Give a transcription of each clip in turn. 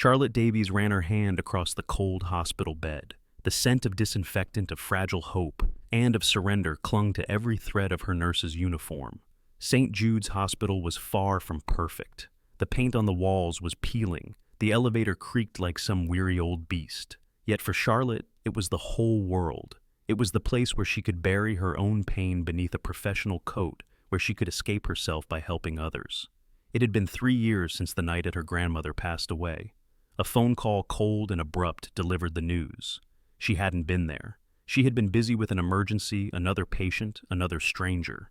Charlotte Davies ran her hand across the cold hospital bed. The scent of disinfectant, of fragile hope, and of surrender clung to every thread of her nurse's uniform. St. Jude's Hospital was far from perfect. The paint on the walls was peeling. The elevator creaked like some weary old beast. Yet for Charlotte, it was the whole world. It was the place where she could bury her own pain beneath a professional coat, where she could escape herself by helping others. It had been 3 years since the night that her grandmother passed away. A phone call, cold and abrupt, delivered the news. She hadn't been there. She had been busy with an emergency, another patient, another stranger.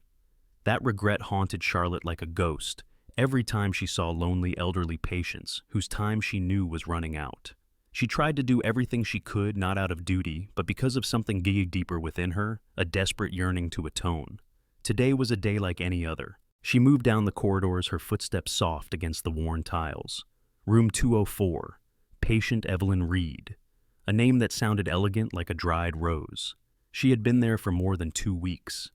That regret haunted Charlotte like a ghost every time she saw lonely elderly patients whose time she knew was running out. She tried to do everything she could, not out of duty, but because of something deeper within her, a desperate yearning to atone. Today was a day like any other. She moved down the corridors, her footsteps soft against the worn tiles. Room 204, patient Evelyn Reed. A name that sounded elegant like a dried rose. She had been there for more than 2 weeks.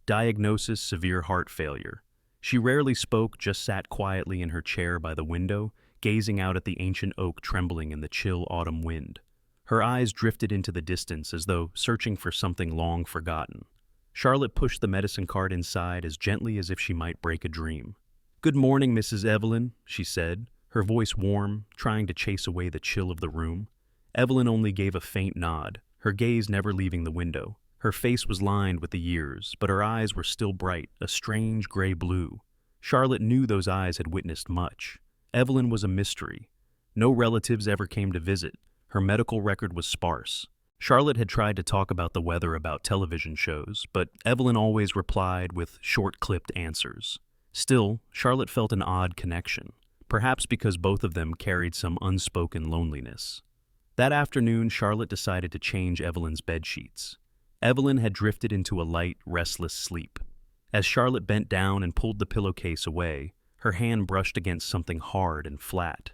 Diagnosis: severe heart failure. She rarely spoke, just sat quietly in her chair by the window, gazing out at the ancient oak trembling in the chill autumn wind. Her eyes drifted into the distance as though searching for something long forgotten. Charlotte pushed the medicine cart inside as gently as if she might break a dream. "Good morning, Mrs. Evelyn," she said, her voice warm, trying to chase away the chill of the room. Evelyn only gave a faint nod, her gaze never leaving the window. Her face was lined with the years, but her eyes were still bright, a strange gray blue. Charlotte knew those eyes had witnessed much. Evelyn was a mystery. No relatives ever came to visit. Her medical record was sparse. Charlotte had tried to talk about the weather about television shows, but Evelyn always replied with short-clipped answers. Still, Charlotte felt an odd connection, perhaps because both of them carried some unspoken loneliness. That afternoon, Charlotte decided to change Evelyn's bedsheets. Evelyn had drifted into a light, restless sleep. As Charlotte bent down and pulled the pillowcase away, her hand brushed against something hard and flat.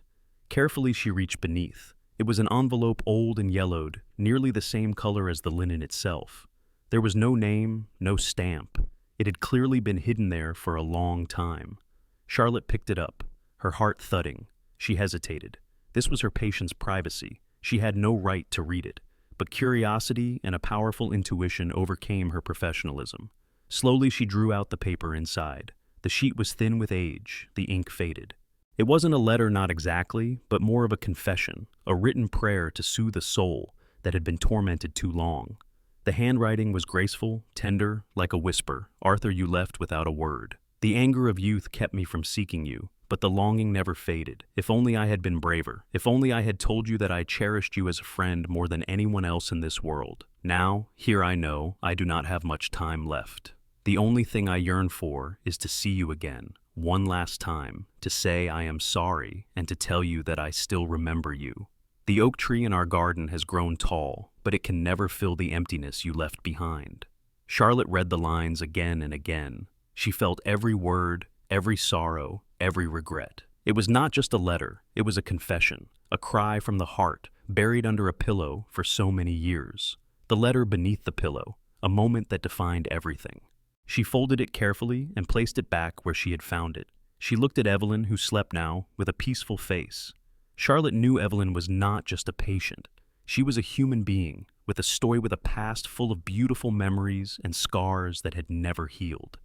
Carefully, she reached beneath. It was an envelope, old and yellowed, nearly the same color as the linen itself. There was no name, no stamp. It had clearly been hidden there for a long time. Charlotte picked it up, her heart thudding. She hesitated. This was her patient's privacy. She had no right to read it. But curiosity and a powerful intuition overcame her professionalism. Slowly, she drew out the paper inside. The sheet was thin with age, the ink faded. It wasn't a letter, not exactly, but more of a confession, a written prayer to soothe a soul that had been tormented too long. The handwriting was graceful, tender, like a whisper. "Arthur, you left without a word. The anger of youth kept me from seeking you, but the longing never faded. If only I had been braver. If only I had told you that I cherished you as a friend more than anyone else in this world. Now, here I know, I do not have much time left. The only thing I yearn for is to see you again, one last time, to say I am sorry and to tell you that I still remember you. The oak tree in our garden has grown tall, but it can never fill the emptiness you left behind." Charlotte read the lines again and again. She felt every word, every sorrow, every regret. It was not just a letter, it was a confession, a cry from the heart, buried under a pillow for so many years. The letter beneath the pillow, a moment that defined everything. She folded it carefully and placed it back where she had found it. She looked at Evelyn, who slept now, with a peaceful face. Charlotte knew Evelyn was not just a patient. She was a human being, with a story, with a past full of beautiful memories and scars that had never healed.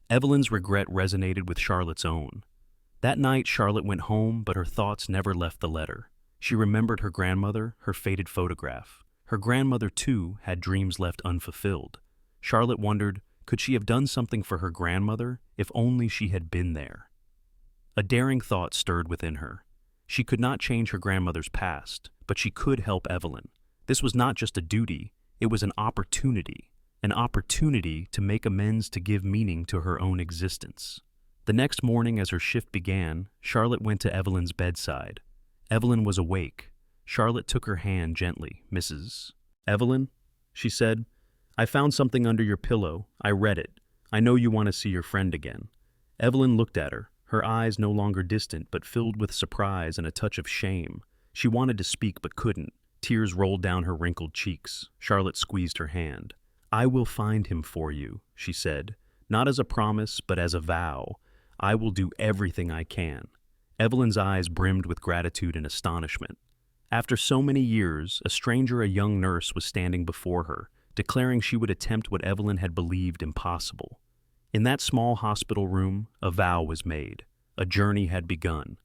Evelyn's regret resonated with Charlotte's own. That night, Charlotte went home, but her thoughts never left the letter. She remembered her grandmother, her faded photograph. Her grandmother, too, had dreams left unfulfilled. Charlotte wondered, could she have done something for her grandmother if only she had been there? A daring thought stirred within her. She could not change her grandmother's past, but she could help Evelyn. This was not just a duty, it was an opportunity to make amends, to give meaning to her own existence. The next morning, as her shift began, Charlotte went to Evelyn's bedside. Evelyn was awake. Charlotte took her hand gently. "Mrs. Evelyn," she said, "I found something under your pillow. I read it. I know you want to see your friend again." Evelyn looked at her, her eyes no longer distant but filled with surprise and a touch of shame. She wanted to speak but couldn't. Tears rolled down her wrinkled cheeks. Charlotte squeezed her hand. "I will find him for you," she said, "not as a promise but as a vow. I will do everything I can." Evelyn's eyes brimmed with gratitude and astonishment. After so many years, a stranger, a young nurse, was standing before her, declaring she would attempt what Evelyn had believed impossible. In that small hospital room, a vow was made. A journey had begun.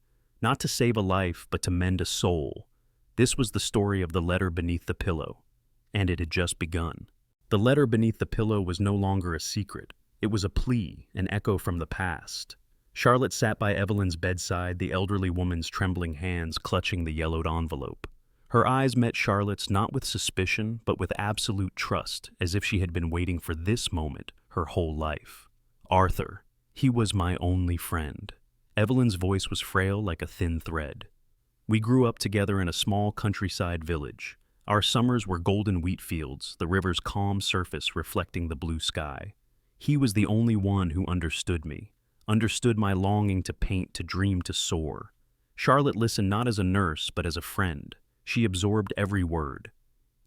Not to save a life, but to mend a soul. This was the story of the letter beneath the pillow. And it had just begun. The letter beneath the pillow was no longer a secret. It was a plea, an echo from the past. Charlotte sat by Evelyn's bedside, the elderly woman's trembling hands clutching the yellowed envelope. Her eyes met Charlotte's not with suspicion, but with absolute trust, as if she had been waiting for this moment her whole life. Arthur. He was my only friend. Evelyn's voice was frail like a thin thread. We grew up together in a small countryside village. Our summers were golden wheat fields, the river's calm surface reflecting the blue sky. He was the only one who understood me, understood my longing to paint, to dream, to soar. Charlotte listened not as a nurse, but as a friend. She absorbed every word.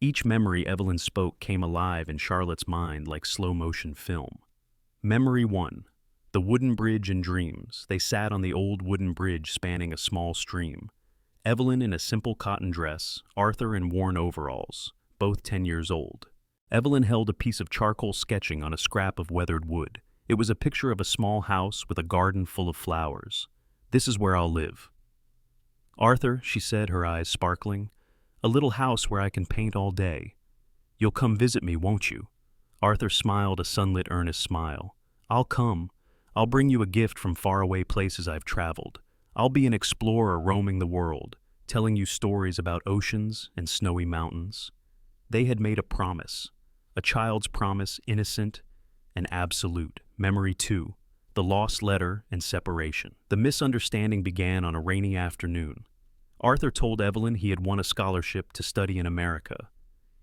Each memory Evelyn spoke came alive in Charlotte's mind like slow-motion film. Memory 1. The wooden bridge in dreams. They sat on the old wooden bridge spanning a small stream. Evelyn in a simple cotton dress, Arthur in worn overalls, both 10 years old. Evelyn held a piece of charcoal sketching on a scrap of weathered wood. It was a picture of a small house with a garden full of flowers. This is where I'll live. Arthur, she said, her eyes sparkling, a little house where I can paint all day. You'll come visit me, won't you? Arthur smiled a sunlit, earnest smile. I'll come. I'll bring you a gift from faraway places I've traveled. I'll be an explorer roaming the world, telling you stories about oceans and snowy mountains. They had made a promise, a child's promise, innocent and absolute. Memory 2, the lost letter and separation. The misunderstanding began on a rainy afternoon. Arthur told Evelyn he had won a scholarship to study in America.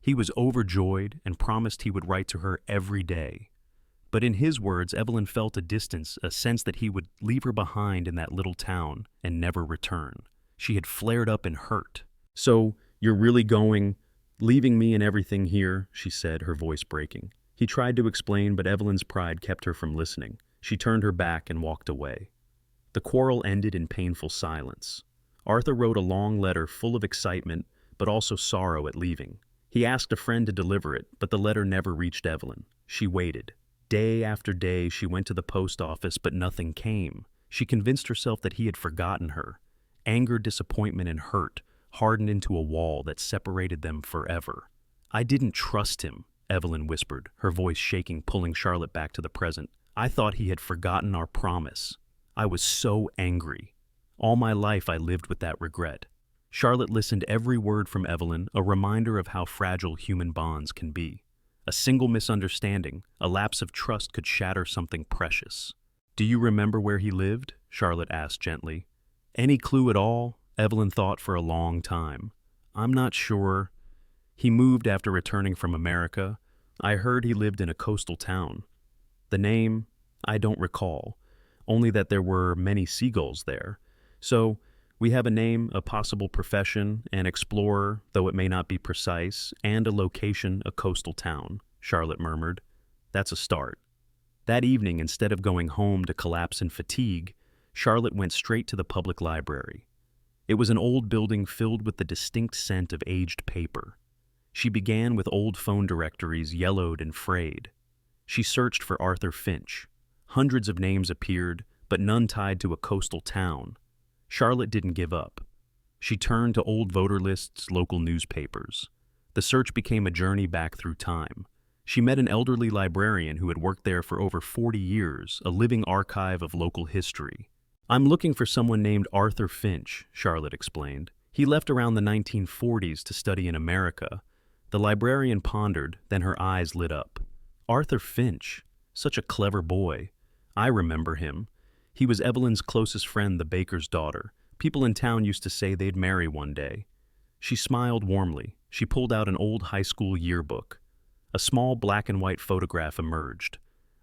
He was overjoyed and promised he would write to her every day. But in his words, Evelyn felt a distance, a sense that he would leave her behind in that little town and never return. She had flared up in hurt. So, you're really going, leaving me and everything here, she said, her voice breaking. He tried to explain, but Evelyn's pride kept her from listening. She turned her back and walked away. The quarrel ended in painful silence. Arthur wrote a long letter full of excitement, but also sorrow at leaving. He asked a friend to deliver it, but the letter never reached Evelyn. She waited. Day after day, she went to the post office, but nothing came. She convinced herself that he had forgotten her. Anger, disappointment, and hurt hardened into a wall that separated them forever. I didn't trust him, Evelyn whispered, her voice shaking, pulling Charlotte back to the present. I thought he had forgotten our promise. I was so angry. All my life I lived with that regret. Charlotte listened every word from Evelyn, a reminder of how fragile human bonds can be. A single misunderstanding, a lapse of trust could shatter something precious. Do you remember where he lived? Charlotte asked gently. Any clue at all? Evelyn thought for a long time. I'm not sure. He moved after returning from America. I heard he lived in a coastal town. The name, I don't recall, only that there were many seagulls there. So, we have a name, a possible profession, an explorer, though it may not be precise, and a location, a coastal town, Charlotte murmured. That's a start. That evening, instead of going home to collapse in fatigue, Charlotte went straight to the public library. It was an old building filled with the distinct scent of aged paper. She began with old phone directories, yellowed and frayed. She searched for Arthur Finch. Hundreds of names appeared, but none tied to a coastal town. Charlotte didn't give up. She turned to old voter lists, local newspapers. The search became a journey back through time. She met an elderly librarian who had worked there for over 40 years, a living archive of local history. I'm looking for someone named Arthur Finch, Charlotte explained. He left around the 1940s to study in America. The librarian pondered, then her eyes lit up. Arthur Finch, such a clever boy. I remember him. He was Evelyn's closest friend, the baker's daughter. People in town used to say they'd marry one day. She smiled warmly. She pulled out an old high school yearbook. A small black and white photograph emerged.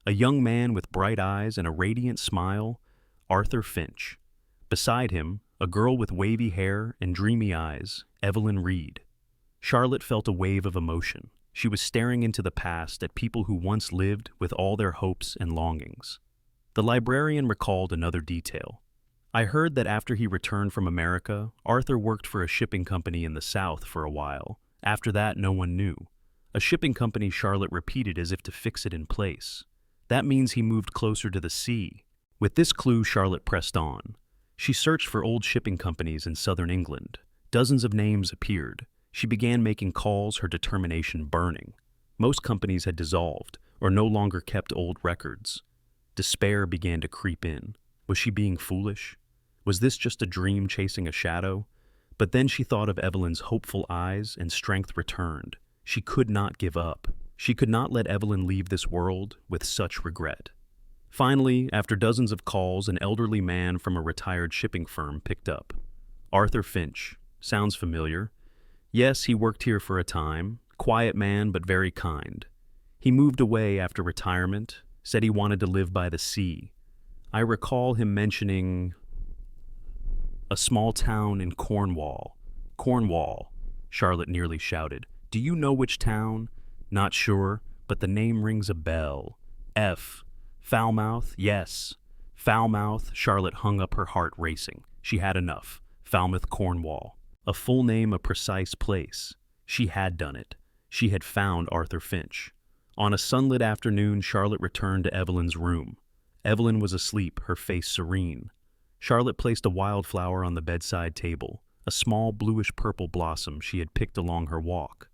A young man with bright eyes and a radiant smile, Arthur Finch. Beside him, a girl with wavy hair and dreamy eyes, Evelyn Reed. Charlotte felt a wave of emotion. She was staring into the past at people who once lived with all their hopes and longings. The librarian recalled another detail. I heard that after he returned from America, Arthur worked for a shipping company in the South for a while. After that, no one knew. A shipping company, Charlotte repeated as if to fix it in place. That means he moved closer to the sea. With this clue, Charlotte pressed on. She searched for old shipping companies in southern England. Dozens of names appeared. She began making calls, her determination burning. Most companies had dissolved or no longer kept old records. Despair began to creep in. Was she being foolish? Was this just a dream chasing a shadow? But then she thought of Evelyn's hopeful eyes and strength returned. She could not give up. She could not let Evelyn leave this world with such regret. Finally, after dozens of calls, an elderly man from a retired shipping firm picked up. Arthur Finch. Sounds familiar. Yes, he worked here for a time. Quiet man, but very kind. He moved away after retirement, said he wanted to live by the sea. I recall him mentioning a small town in Cornwall. Cornwall, Charlotte nearly shouted. Do you know which town? Not sure, but the name rings a bell. Falmouth? Yes. Falmouth. Charlotte hung up, her heart racing. She had enough. Falmouth, Cornwall. A full name, a precise place. She had done it. She had found Arthur Finch. On a sunlit afternoon, Charlotte returned to Evelyn's room. Evelyn was asleep, her face serene. Charlotte placed a wildflower on the bedside table, a small bluish-purple blossom she had picked along her walk.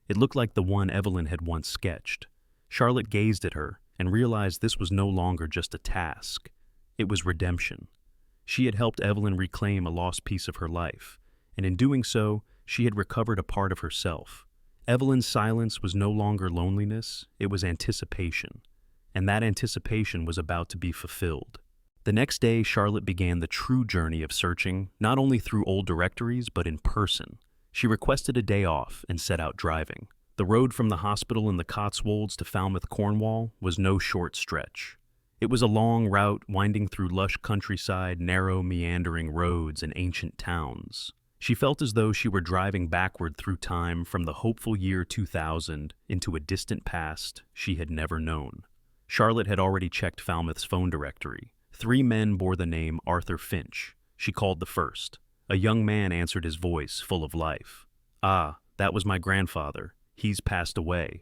It looked like the one Evelyn had once sketched. Charlotte gazed at her and realized this was no longer just a task. It was redemption. She had helped Evelyn reclaim a lost piece of her life, and in doing so, she had recovered a part of herself. Evelyn's silence was no longer loneliness, it was anticipation. And that anticipation was about to be fulfilled. The next day, Charlotte began the true journey of searching, not only through old directories, but in person. She requested a day off and set out driving. The road from the hospital in the Cotswolds to Falmouth, Cornwall, was no short stretch. It was a long route winding through lush countryside, narrow, meandering roads, and ancient towns. She felt as though she were driving backward through time from the hopeful year 2000 into a distant past she had never known. Charlotte had already checked Falmouth's phone directory. 3 men bore the name Arthur Finch. She called the first. A young man answered, his voice full of life. Ah, that was my grandfather. He's passed away.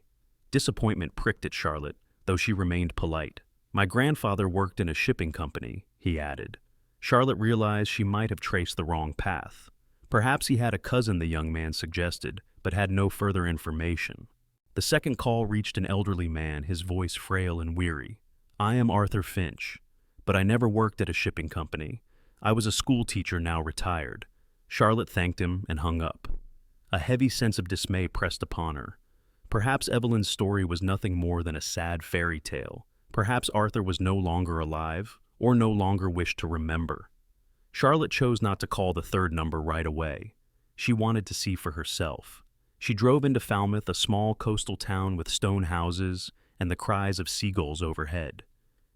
Disappointment pricked at Charlotte, though she remained polite. My grandfather worked in a shipping company, he added. Charlotte realized she might have traced the wrong path. Perhaps he had a cousin, the young man suggested, but had no further information. The second call reached an elderly man, his voice frail and weary. I am Arthur Finch, but I never worked at a shipping company. I was a school teacher, now retired. Charlotte thanked him and hung up. A heavy sense of dismay pressed upon her. Perhaps Evelyn's story was nothing more than a sad fairy tale. Perhaps Arthur was no longer alive, or no longer wished to remember. Charlotte chose not to call the third number right away. She wanted to see for herself. She drove into Falmouth, a small coastal town with stone houses and the cries of seagulls overhead.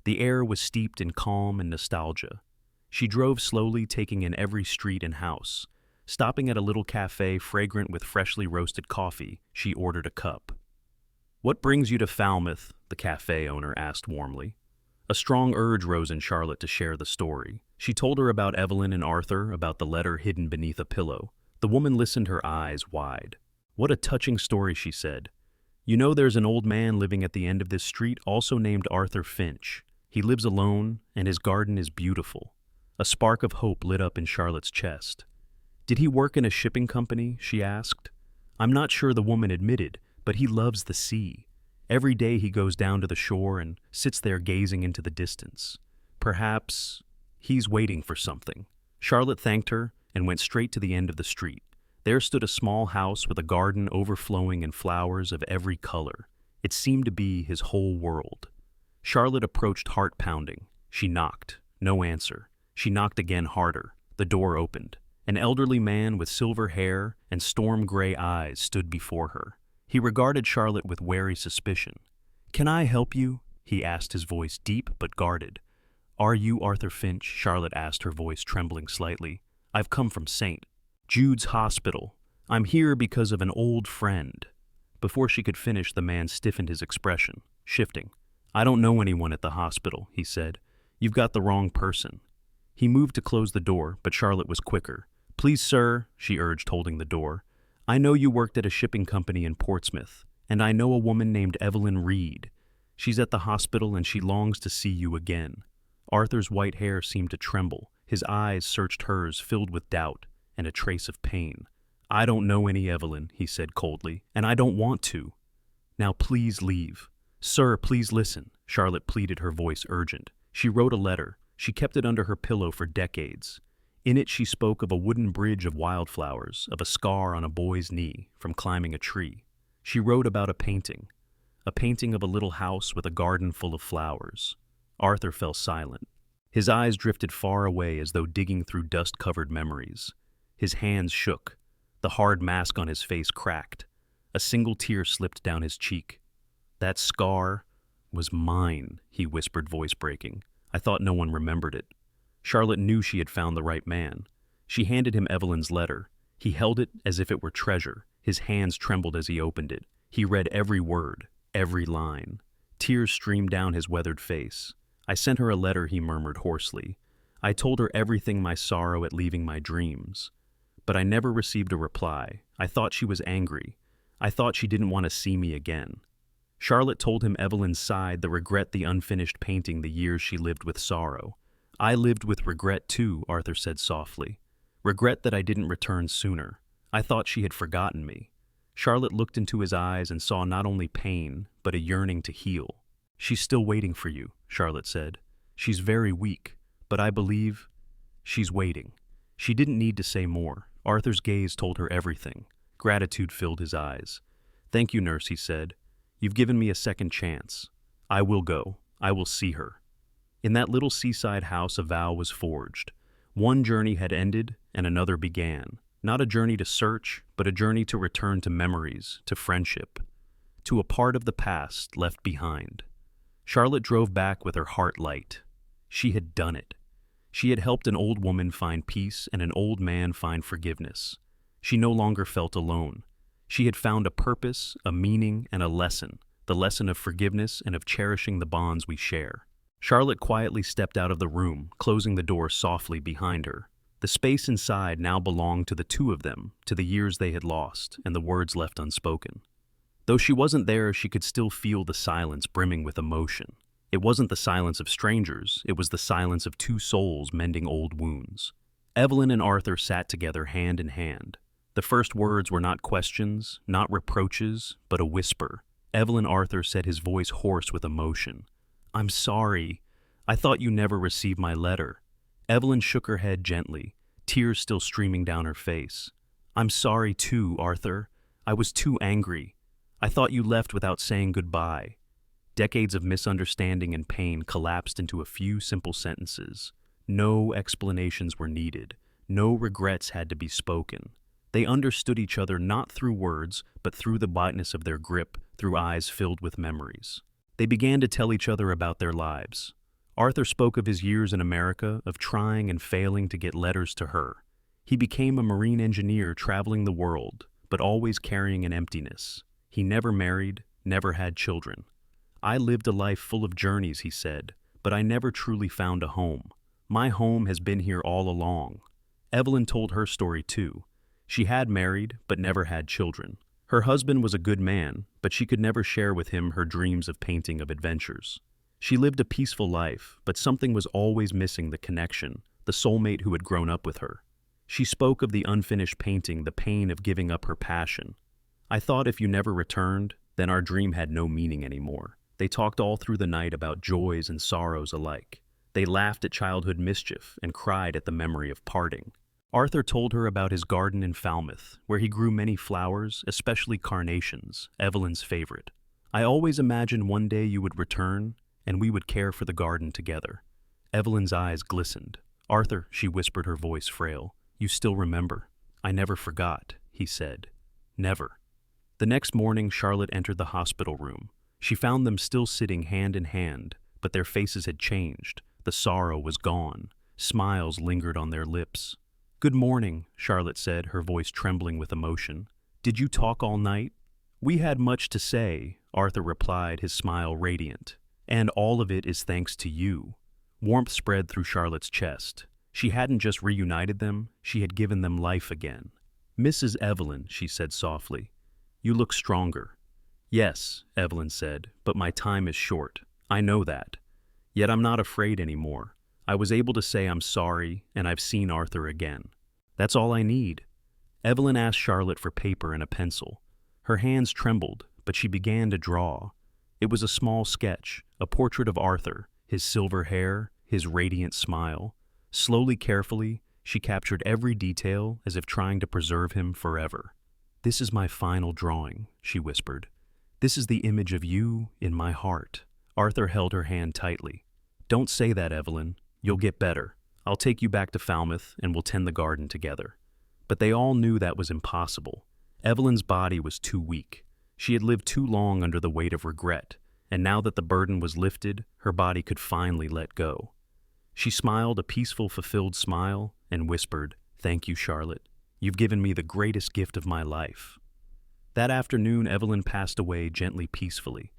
The air was steeped in calm and nostalgia. She drove slowly, taking in every street and house. Stopping at a little cafe fragrant with freshly roasted coffee, she ordered a cup. What brings you to Falmouth? The cafe owner asked warmly. A strong urge rose in Charlotte to share the story. She told her about Evelyn and Arthur, about the letter hidden beneath a pillow. The woman listened, her eyes wide. What a touching story, she said. You know, there's an old man living at the end of this street, also named Arthur Finch. He lives alone, and his garden is beautiful. A spark of hope lit up in Charlotte's chest. Did he work in a shipping company? She asked. I'm not sure, the woman admitted, but he loves the sea. Every day he goes down to the shore and sits there gazing into the distance. Perhaps he's waiting for something. Charlotte thanked her and went straight to the end of the street. There stood a small house with a garden overflowing in flowers of every color. It seemed to be his whole world. Charlotte approached, heart pounding. She knocked. No answer. She knocked again, harder. The door opened. An elderly man with silver hair and storm-gray eyes stood before her. He regarded Charlotte with wary suspicion. Can I help you? He asked, his voice deep but guarded. Are you Arthur Finch? Charlotte asked, her voice trembling slightly. I've come from St. Jude's Hospital. I'm here because of an old friend. Before she could finish, the man stiffened, his expression, shifting. I don't know anyone at the hospital, he said. You've got the wrong person. He moved to close the door, but Charlotte was quicker. "Please, sir," she urged, holding the door. "I know you worked at a shipping company in Portsmouth, and I know a woman named Evelyn Reed. She's at the hospital and she longs to see you again." Arthur's white hair seemed to tremble. His eyes searched hers, filled with doubt and a trace of pain. "I don't know any Evelyn," he said coldly, "and I don't want to. Now please leave." "Sir, please listen," Charlotte pleaded, her voice urgent. She wrote a letter. She kept it under her pillow for decades. In it she spoke of a wooden bridge of wildflowers, of a scar on a boy's knee from climbing a tree. She wrote about a painting of a little house with a garden full of flowers. Arthur fell silent. His eyes drifted far away as though digging through dust-covered memories. His hands shook. The hard mask on his face cracked. A single tear slipped down his cheek. "That scar was mine," he whispered, voice breaking. "I thought no one remembered it." Charlotte knew she had found the right man. She handed him Evelyn's letter. He held it as if it were treasure. His hands trembled as he opened it. He read every word, every line. Tears streamed down his weathered face. "I sent her a letter," he murmured hoarsely. "I told her everything, my sorrow at leaving my dreams. But I never received a reply. I thought she was angry. I thought she didn't want to see me again." Charlotte told him Evelyn sighed, the regret, the unfinished painting, the years she lived with sorrow. "I lived with regret too," Arthur said softly. "Regret that I didn't return sooner. I thought she had forgotten me." Charlotte looked into his eyes and saw not only pain, but a yearning to heal. "She's still waiting for you," Charlotte said. "She's very weak, but I believe she's waiting." She didn't need to say more. Arthur's gaze told her everything. Gratitude filled his eyes. "Thank you, nurse," he said. "You've given me a second chance. I will go. I will see her." In that little seaside house a vow was forged. One journey had ended and another began. Not a journey to search, but a journey to return to memories, to friendship, to a part of the past left behind. Charlotte drove back with her heart light. She had done it. She had helped an old woman find peace and an old man find forgiveness. She no longer felt alone. She had found a purpose, a meaning, and a lesson, the lesson of forgiveness and of cherishing the bonds we share. Charlotte quietly stepped out of the room, closing the door softly behind her. The space inside now belonged to the two of them, to the years they had lost, and the words left unspoken. Though she wasn't there, she could still feel the silence brimming with emotion. It wasn't the silence of strangers, it was the silence of two souls mending old wounds. Evelyn and Arthur sat together hand in hand. The first words were not questions, not reproaches, but a whisper. Arthur said, his voice hoarse with emotion. "I'm sorry. I thought you never received my letter." Evelyn shook her head gently, tears still streaming down her face. "I'm sorry too, Arthur. I was too angry. I thought you left without saying goodbye." Decades of misunderstanding and pain collapsed into a few simple sentences. No explanations were needed. No regrets had to be spoken. They understood each other not through words, but through the lightness of their grip, through eyes filled with memories. They began to tell each other about their lives. Arthur spoke of his years in America, of trying and failing to get letters to her. He became a marine engineer traveling the world, but always carrying an emptiness. He never married, never had children. "I lived a life full of journeys," he said, "but I never truly found a home. My home has been here all along." Evelyn told her story too. She had married, but never had children. Her husband was a good man, but she could never share with him her dreams of painting, of adventures. She lived a peaceful life, but something was always missing, the connection, the soulmate who had grown up with her. She spoke of the unfinished painting, the pain of giving up her passion. "I thought if you never returned, then our dream had no meaning anymore." They talked all through the night about joys and sorrows alike. They laughed at childhood mischief and cried at the memory of parting. Arthur told her about his garden in Falmouth, where he grew many flowers, especially carnations, Evelyn's favorite. "I always imagined one day you would return, and we would care for the garden together." Evelyn's eyes glistened. "Arthur," she whispered, her voice frail, "you still remember." "I never forgot," he said. "Never." The next morning, Charlotte entered the hospital room. She found them still sitting hand in hand, but their faces had changed. The sorrow was gone. Smiles lingered on their lips. "Good morning," Charlotte said, her voice trembling with emotion. "Did you talk all night?" "We had much to say," Arthur replied, his smile radiant. "And all of it is thanks to you." Warmth spread through Charlotte's chest. She hadn't just reunited them, she had given them life again. "Mrs. Evelyn," she said softly, "you look stronger." "Yes," Evelyn said, "but my time is short. I know that. Yet I'm not afraid anymore. I was able to say I'm sorry, and I've seen Arthur again. That's all I need." Evelyn asked Charlotte for paper and a pencil. Her hands trembled, but she began to draw. It was a small sketch, a portrait of Arthur, his silver hair, his radiant smile. Slowly, carefully, she captured every detail as if trying to preserve him forever. "This is my final drawing," she whispered. "This is the image of you in my heart." Arthur held her hand tightly. "Don't say that, Evelyn. You'll get better. I'll take you back to Falmouth and we'll tend the garden together." But they all knew that was impossible. Evelyn's body was too weak. She had lived too long under the weight of regret, and now that the burden was lifted, her body could finally let go. She smiled a peaceful, fulfilled smile and whispered, "Thank you, Charlotte. You've given me the greatest gift of my life." That afternoon, Evelyn passed away gently, peacefully.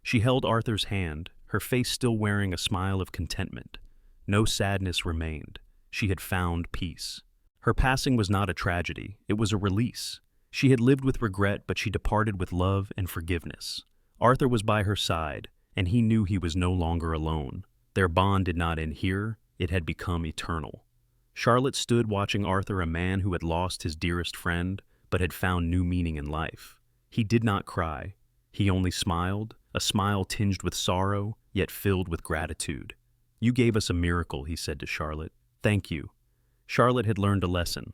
She held Arthur's hand, her face still wearing a smile of contentment. No sadness remained. She had found peace. Her passing was not a tragedy, it was a release. She had lived with regret, but she departed with love and forgiveness. Arthur was by her side, and he knew he was no longer alone. Their bond did not end here, it had become eternal. Charlotte stood watching Arthur, a man who had lost his dearest friend, but had found new meaning in life. He did not cry. He only smiled, a smile tinged with sorrow, yet filled with gratitude. "You gave us a miracle," he said to Charlotte. "Thank you." Charlotte had learned a lesson.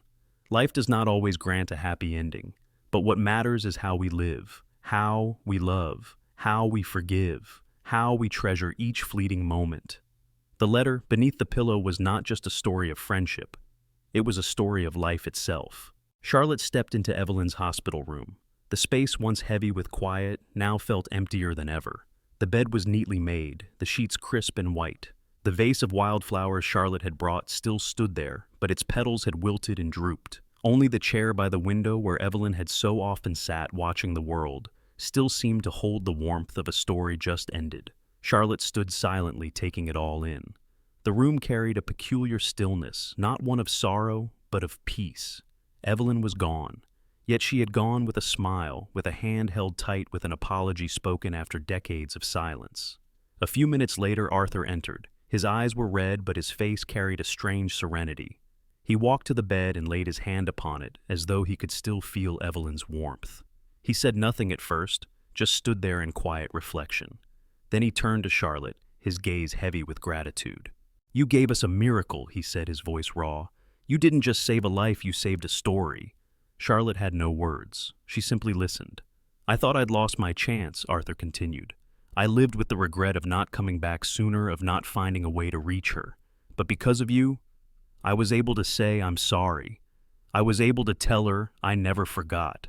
Life does not always grant a happy ending, but what matters is how we live, how we love, how we forgive, how we treasure each fleeting moment. The letter beneath the pillow was not just a story of friendship. It was a story of life itself. Charlotte stepped into Evelyn's hospital room. The space, once heavy with quiet, now felt emptier than ever. The bed was neatly made, the sheets crisp and white. The vase of wildflowers Charlotte had brought still stood there, but its petals had wilted and drooped. Only the chair by the window where Evelyn had so often sat watching the world still seemed to hold the warmth of a story just ended. Charlotte stood silently, taking it all in. The room carried a peculiar stillness, not one of sorrow, but of peace. Evelyn was gone. Yet she had gone with a smile, with a hand held tight, with an apology spoken after decades of silence. A few minutes later, Arthur entered. His eyes were red, but his face carried a strange serenity. He walked to the bed and laid his hand upon it, as though he could still feel Evelyn's warmth. He said nothing at first, just stood there in quiet reflection. Then he turned to Charlotte, his gaze heavy with gratitude. "You gave us a miracle," he said, his voice raw. "You didn't just save a life, you saved a story." Charlotte had no words. She simply listened. "I thought I'd lost my chance," Arthur continued. "I lived with the regret of not coming back sooner, of not finding a way to reach her. But because of you, I was able to say I'm sorry. I was able to tell her I never forgot."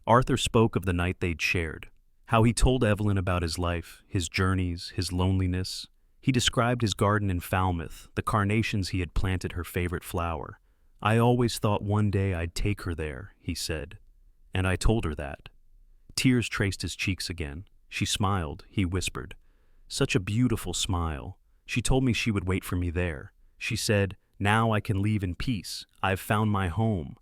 Arthur spoke of the night they'd shared, how he told Evelyn about his life, his journeys, his loneliness. He described his garden in Falmouth, the carnations he had planted, her favorite flower. "I always thought one day I'd take her there," he said. "And I told her that." Tears traced his cheeks again. She smiled, he whispered. "Such a beautiful smile. She told me she would wait for me there. She said, 'Now I can leave in peace. I've found my home.'"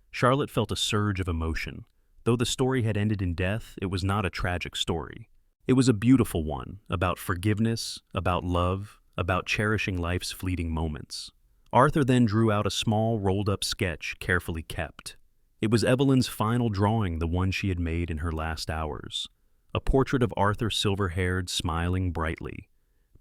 Charlotte felt a surge of emotion. Though the story had ended in death, it was not a tragic story. It was a beautiful one, about forgiveness, about love, about cherishing life's fleeting moments. Arthur then drew out a small, rolled-up sketch, carefully kept. It was Evelyn's final drawing, the one she had made in her last hours. A portrait of Arthur, silver-haired, smiling brightly.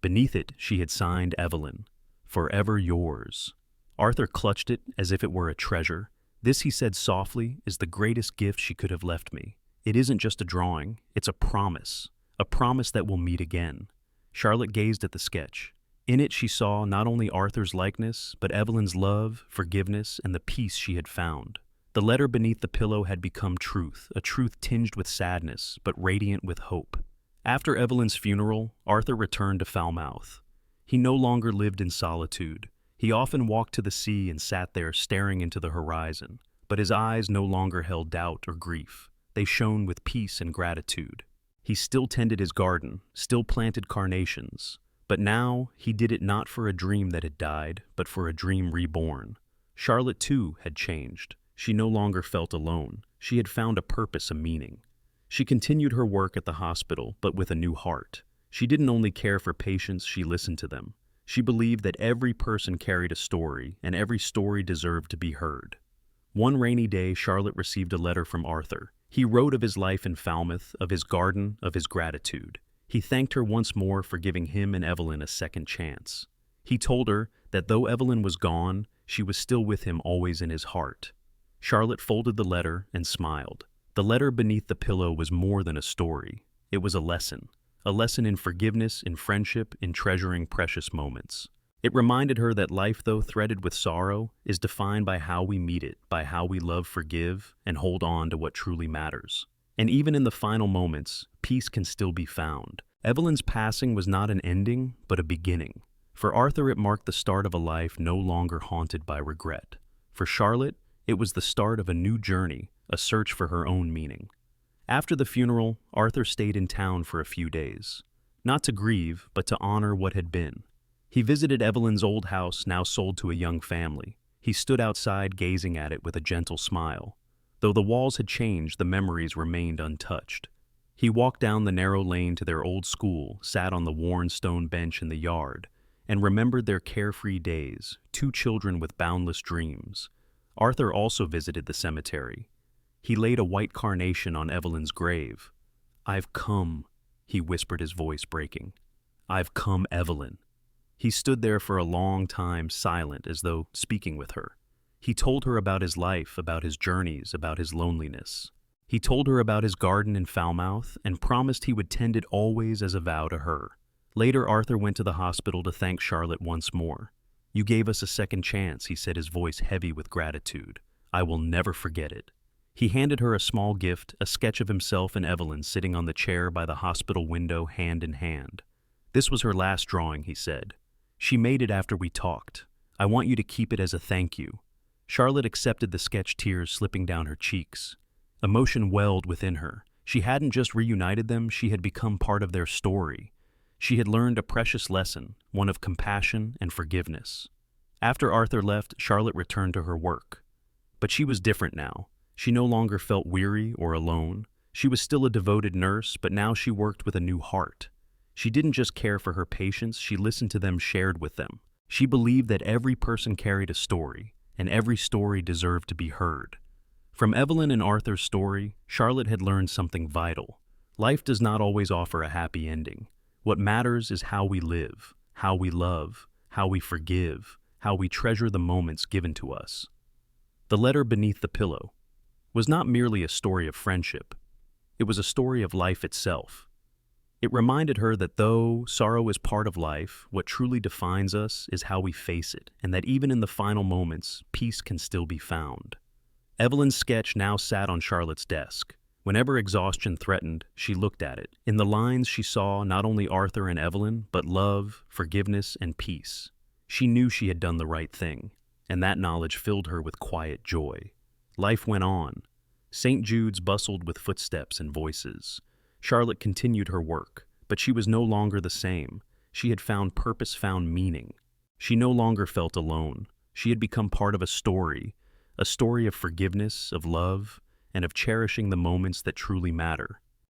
Beneath it, she had signed Evelyn, "Forever yours." Arthur clutched it as if it were a treasure. "This," he said softly, "is the greatest gift she could have left me. It isn't just a drawing, it's a promise that we'll meet again." Charlotte gazed at the sketch. In it she saw not only Arthur's likeness, but Evelyn's love, forgiveness, and the peace she had found. The letter beneath the pillow had become truth, a truth tinged with sadness, but radiant with hope. After Evelyn's funeral, Arthur returned to Falmouth. He no longer lived in solitude. He often walked to the sea and sat there staring into the horizon, but his eyes no longer held doubt or grief. They shone with peace and gratitude. He still tended his garden, still planted carnations, But now, he did it not for a dream that had died, but for a dream reborn. Charlotte, too, had changed. She no longer felt alone. She had found a purpose, a meaning. She continued her work at the hospital, but with a new heart. She didn't only care for patients, she listened to them. She believed that every person carried a story, and every story deserved to be heard. One rainy day, Charlotte received a letter from Arthur. He wrote of his life in Falmouth, of his garden, of his gratitude. He thanked her once more for giving him and Evelyn a second chance. He told her that though Evelyn was gone, she was still with him, always in his heart. Charlotte folded the letter and smiled. The letter beneath the pillow was more than a story. It was a lesson in forgiveness, in friendship, in treasuring precious moments. It reminded her that life, though threaded with sorrow, is defined by how we meet it, by how we love, forgive, and hold on to what truly matters. And even in the final moments, peace can still be found. Evelyn's passing was not an ending, but a beginning. For Arthur, it marked the start of a life no longer haunted by regret. For Charlotte, it was the start of a new journey, a search for her own meaning. After the funeral, Arthur stayed in town for a few days. Not to grieve, but to honor what had been. He visited Evelyn's old house, now sold to a young family. He stood outside, gazing at it with a gentle smile. Though the walls had changed, the memories remained untouched. He walked down the narrow lane to their old school, sat on the worn stone bench in the yard, and remembered their carefree days, two children with boundless dreams. Arthur also visited the cemetery. He laid a white carnation on Evelyn's grave. "I've come," he whispered, his voice breaking. "I've come, Evelyn." He stood there for a long time, silent, as though speaking with her. He told her about his life, about his journeys, about his loneliness. He told her about his garden in Falmouth and promised he would tend it always as a vow to her. Later, Arthur went to the hospital to thank Charlotte once more. "You gave us a second chance," he said, his voice heavy with gratitude. "I will never forget it." He handed her a small gift, a sketch of himself and Evelyn sitting on the chair by the hospital window, hand in hand. "This was her last drawing," he said. "She made it after we talked. I want you to keep it as a thank you." Charlotte accepted the sketch, tears slipping down her cheeks. Emotion welled within her. She hadn't just reunited them, she had become part of their story. She had learned a precious lesson, one of compassion and forgiveness. After Arthur left, Charlotte returned to her work. But she was different now. She no longer felt weary or alone. She was still a devoted nurse, but now she worked with a new heart. She didn't just care for her patients, she listened to them, shared with them. She believed that every person carried a story, and every story deserved to be heard. From Evelyn and Arthur's story, Charlotte had learned something vital. Life does not always offer a happy ending. What matters is how we live, how we love, how we forgive, how we treasure the moments given to us. The letter beneath the pillow was not merely a story of friendship. It was a story of life itself. It reminded her that though sorrow is part of life, what truly defines us is how we face it, and that even in the final moments, peace can still be found. Evelyn's sketch now sat on Charlotte's desk. Whenever exhaustion threatened, she looked at it. In the lines, she saw not only Arthur and Evelyn, but love, forgiveness, and peace. She knew she had done the right thing, and that knowledge filled her with quiet joy. Life went on. St. Jude's bustled with footsteps and voices. Charlotte continued her work, but she was no longer the same. She had found purpose, found meaning. She no longer felt alone. She had become part of a story of forgiveness, of love, and of cherishing the moments that truly matter.